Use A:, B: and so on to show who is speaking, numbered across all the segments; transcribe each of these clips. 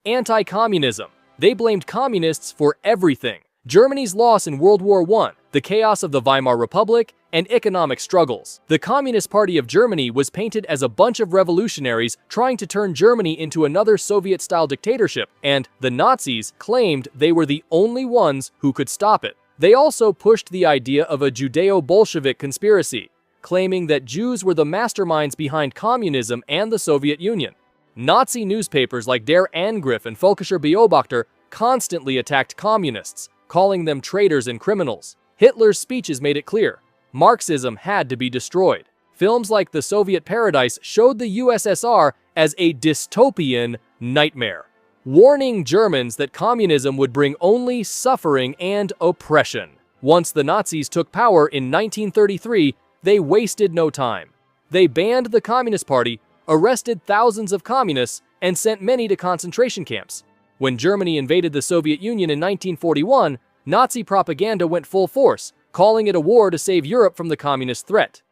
A: Anti-Communism. They blamed communists for everything. Germany's loss in World War I, the chaos of the Weimar Republic, and economic struggles. The Communist Party of Germany was painted as a bunch of revolutionaries trying to turn Germany into another Soviet-style dictatorship, and the Nazis claimed they were the only ones who could stop it. They also pushed the idea of a Judeo-Bolshevik conspiracy, claiming that Jews were the masterminds behind communism and the Soviet Union. Nazi newspapers like Der Angriff and Völkischer Beobachter constantly attacked communists, calling them traitors and criminals. Hitler's speeches made it clear Marxism had to be destroyed. Films like The Soviet Paradise showed the USSR as a dystopian nightmare, warning Germans that communism would bring only suffering and oppression. Once the Nazis took power in 1933, they wasted no time. They banned the Communist Party, arrested thousands of communists, and sent many to concentration camps. When Germany invaded the Soviet Union in 1941, Nazi propaganda went full force, calling it a war to save Europe from the communist threat.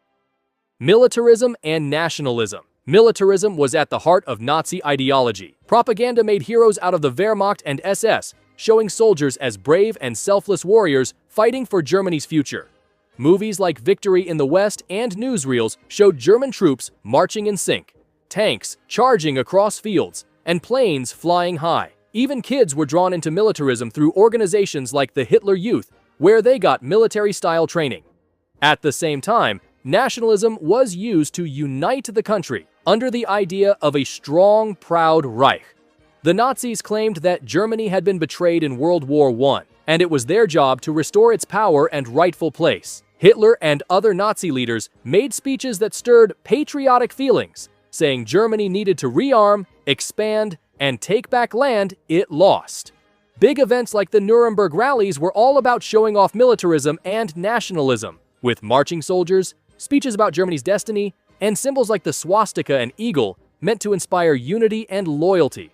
A: Militarism and nationalism. Militarism was at the heart of Nazi ideology. Propaganda made heroes out of the Wehrmacht and SS, showing soldiers as brave and selfless warriors fighting for Germany's future. Movies like Victory in the West and newsreels showed German troops marching in sync, tanks charging across fields, and planes flying high. Even kids were drawn into militarism through organizations like the Hitler Youth, where they got military-style training. At the same time, nationalism was used to unite the country under the idea of a strong, proud Reich. The Nazis claimed that Germany had been betrayed in World War I, and it was their job to restore its power and rightful place. Hitler and other Nazi leaders made speeches that stirred patriotic feelings, saying Germany needed to rearm, expand, and take back land it lost. Big events like the Nuremberg rallies were all about showing off militarism and nationalism, with marching soldiers, speeches about Germany's destiny, and symbols like the swastika and eagle meant to inspire unity and loyalty.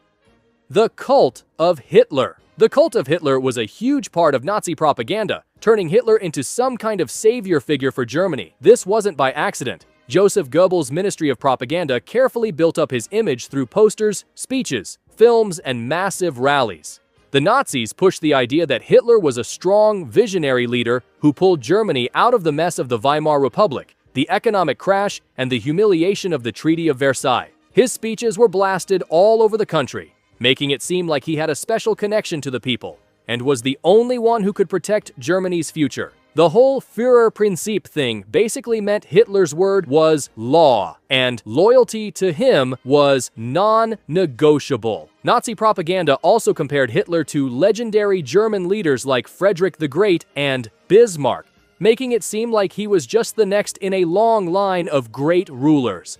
A: The cult of Hitler. The cult of Hitler was a huge part of Nazi propaganda, turning Hitler into some kind of savior figure for Germany. This wasn't by accident. Joseph Goebbels' Ministry of Propaganda carefully built up his image through posters, speeches, films, and massive rallies. The Nazis pushed the idea that Hitler was a strong, visionary leader who pulled Germany out of the mess of the Weimar Republic, the economic crash, and the humiliation of the Treaty of Versailles. His speeches were blasted all over the country, making it seem like he had a special connection to the people and was the only one who could protect Germany's future. The whole Führerprinzip thing basically meant Hitler's word was law, and loyalty to him was non-negotiable. Nazi propaganda also compared Hitler to legendary German leaders like Frederick the Great and Bismarck, making it seem like he was just the next in a long line of great rulers.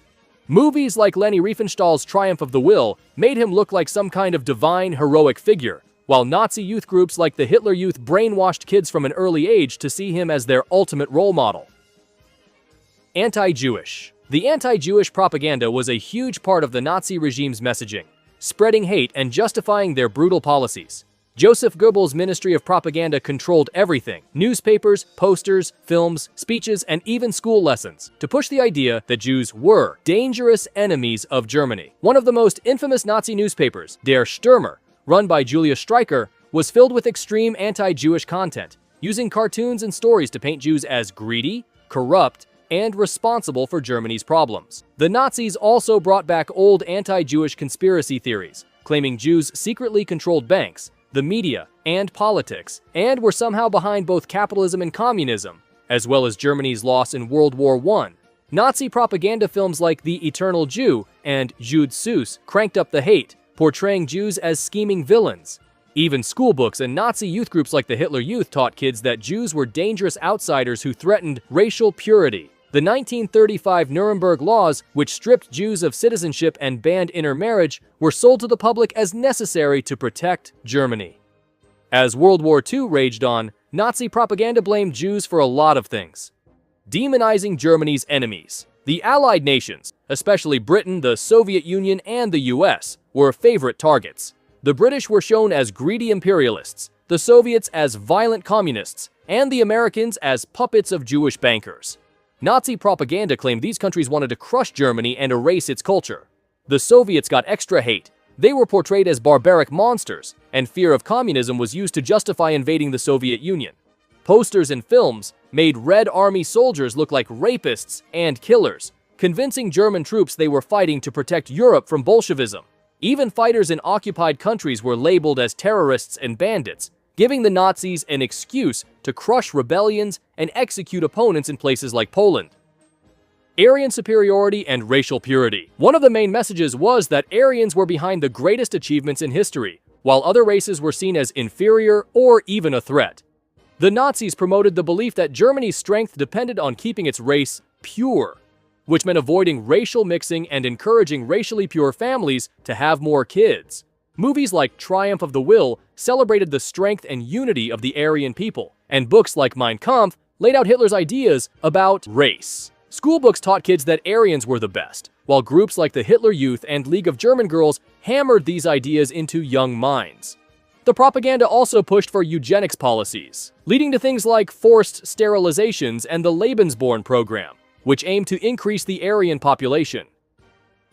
A: Movies like Leni Riefenstahl's Triumph of the Will made him look like some kind of divine, heroic figure, while Nazi youth groups like the Hitler Youth brainwashed kids from an early age to see him as their ultimate role model. Anti-Jewish. The anti-Jewish propaganda was a huge part of the Nazi regime's messaging, spreading hate and justifying their brutal policies. Joseph Goebbels' Ministry of Propaganda controlled everything: newspapers, posters, films, speeches, and even school lessons, to push the idea that Jews were dangerous enemies of Germany. One of the most infamous Nazi newspapers, Der Stürmer, run by Julius Streicher, was filled with extreme anti-Jewish content, using cartoons and stories to paint Jews as greedy, corrupt, and responsible for Germany's problems. The Nazis also brought back old anti-Jewish conspiracy theories, claiming Jews secretly controlled banks, the media, and politics, and were somehow behind both capitalism and communism, as well as Germany's loss in World War I. Nazi propaganda films like The Eternal Jew and Jude Seuss cranked up the hate, portraying Jews as scheming villains. Even schoolbooks and Nazi youth groups like the Hitler Youth taught kids that Jews were dangerous outsiders who threatened racial purity. The 1935 Nuremberg laws, which stripped Jews of citizenship and banned intermarriage, were sold to the public as necessary to protect Germany. As World War II raged on, Nazi propaganda blamed Jews for a lot of things. Demonizing Germany's enemies. The Allied nations, especially Britain, the Soviet Union, and the US, were favorite targets. The British were shown as greedy imperialists, the Soviets as violent communists, and the Americans as puppets of Jewish bankers. Nazi propaganda claimed these countries wanted to crush Germany and erase its culture. The Soviets got extra hate, They were portrayed as barbaric monsters, and fear of communism was used to justify invading the Soviet Union. Posters and films made Red Army soldiers look like rapists and killers, convincing German troops they were fighting to protect Europe from Bolshevism. Even fighters in occupied countries were labeled as terrorists and bandits, giving the Nazis an excuse to crush rebellions and execute opponents in places like Poland. Aryan superiority and racial purity. One of the main messages was that Aryans were behind the greatest achievements in history, while other races were seen as inferior or even a threat. The Nazis promoted the belief that Germany's strength depended on keeping its race pure, which meant avoiding racial mixing and encouraging racially pure families to have more kids. Movies like Triumph of the Will celebrated the strength and unity of the Aryan people, and books like Mein Kampf laid out Hitler's ideas about race. School books taught kids that Aryans were the best, while groups like the Hitler Youth and League of German Girls hammered these ideas into young minds. The propaganda also pushed for eugenics policies, leading to things like forced sterilizations and the Lebensborn program, which aimed to increase the Aryan population.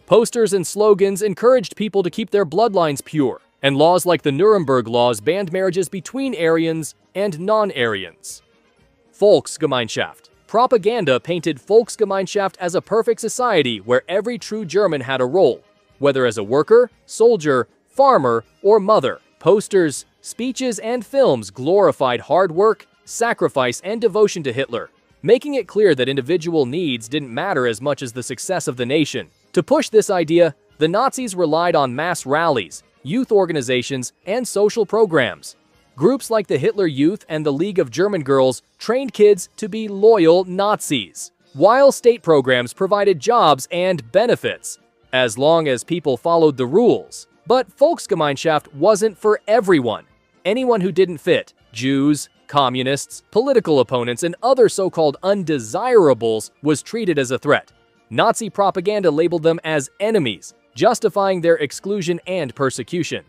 A: Posters and slogans encouraged people to keep their bloodlines pure, and laws like the Nuremberg Laws banned marriages between Aryans and non-Aryans. Volksgemeinschaft. Propaganda painted Volksgemeinschaft as a perfect society where every true German had a role, whether as a worker, soldier, farmer, or mother. Posters, speeches, and films glorified hard work, sacrifice, and devotion to Hitler, making it clear that individual needs didn't matter as much as the success of the nation. To push this idea, the Nazis relied on mass rallies, youth organizations, and social programs. Groups like the Hitler Youth and the League of German Girls trained kids to be loyal Nazis, while state programs provided jobs and benefits, as long as people followed the rules. But Volksgemeinschaft wasn't for everyone. Anyone who didn't fit, Jews, communists, political opponents, and other so-called undesirables, was treated as a threat. Nazi propaganda labeled them as enemies, justifying their exclusion and persecution.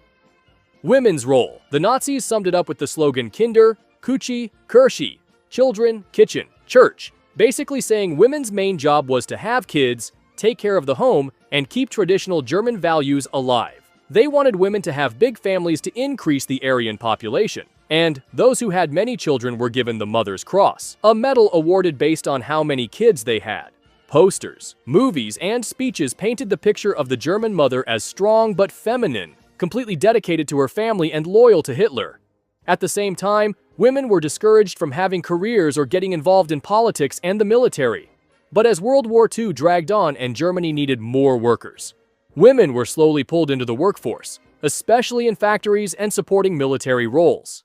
A: Women's role. The Nazis summed it up with the slogan Kinder, Küche, Kirche, children, kitchen, church, basically saying women's main job was to have kids, take care of the home, and keep traditional German values alive. They wanted women to have big families to increase the Aryan population, and those who had many children were given the Mother's Cross, a medal awarded based on how many kids they had. Posters, movies, and speeches painted the picture of the German mother as strong but feminine, completely dedicated to her family and loyal to Hitler. At the same time, women were discouraged from having careers or getting involved in politics and the military. But as World War II dragged on and Germany needed more workers, women were slowly pulled into the workforce, especially in factories and supporting military roles.